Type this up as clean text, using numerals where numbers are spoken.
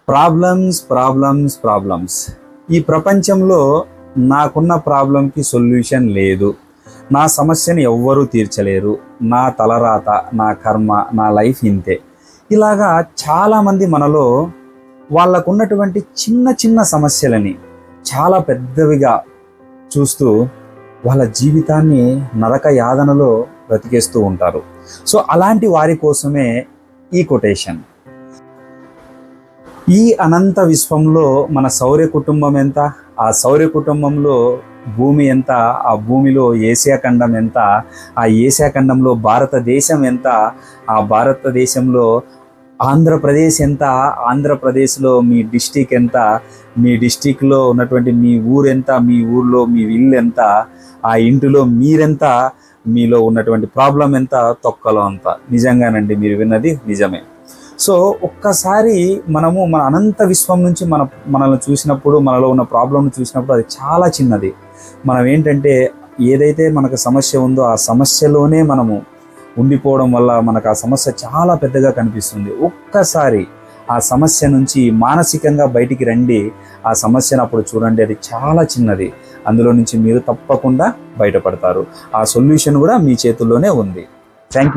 Problems problems problems. ఈ ప్రపంచంలో నాకున్న ప్రాబ్లంకి సొల్యూషన్ లేదు, నా సమస్యని ఎవ్వరూ తీర్చలేరు, నా తలరాత, నా కర్మ, నా లైఫ్ ఇంతే. ఇలాగా చాలామంది మనలో వాళ్ళకున్నటువంటి చిన్న చిన్న సమస్యలని చాలా పెద్దవిగా చూస్తూ వాళ్ళ జీవితాన్ని నరక యాతనలో బ్రతికేస్తూ ఉంటారు. సో అలాంటి వారి కోసమే ఈ కొటేషన్. ఈ అనంత విశ్వంలో మన సౌర్య కుటుంబం ఎంత, ఆ సౌర్య కుటుంబంలో భూమి ఎంత, ఆ భూమిలో ఏషియా ఖండం ఎంత, ఆ ఏషియా ఖండంలో భారతదేశం ఎంత, ఆ భారతదేశంలో ఆంధ్రప్రదేశ్ ఎంత, ఆంధ్రప్రదేశ్లో మీ డిస్టిక్ ఎంత, మీ డిస్టిక్లో ఉన్నటువంటి మీ ఊరు ఎంత, మీ ఊర్లో మీ ఇల్లు ఎంత, ఆ ఇంటిలో మీరెంత, మీలో ఉన్నటువంటి ప్రాబ్లం ఎంత, తొక్కలో అంత. నిజంగానండి, మీరు విన్నది నిజమే. సో ఒక్కసారి మనము మన అనంత విశ్వం నుంచి మనల్ని చూసినప్పుడు, మనలో ఉన్న ప్రాబ్లంను చూసినప్పుడు అది చాలా చిన్నది. మనం ఏంటంటే ఏదైతే మనకు సమస్య ఉందో ఆ సమస్యలోనే మనము ఉండిపోవడం వల్ల మనకు ఆ సమస్య చాలా పెద్దగా కనిపిస్తుంది. ఒక్కసారి ఆ సమస్య నుంచి మానసికంగా బయటికి రండి, ఆ సమస్యను అప్పుడు చూడండి, అది చాలా చిన్నది. అందులో నుంచి మీరు తప్పకుండా బయటపడతారు. ఆ సొల్యూషన్ కూడా మీ చేతుల్లోనే ఉంది. Thank you.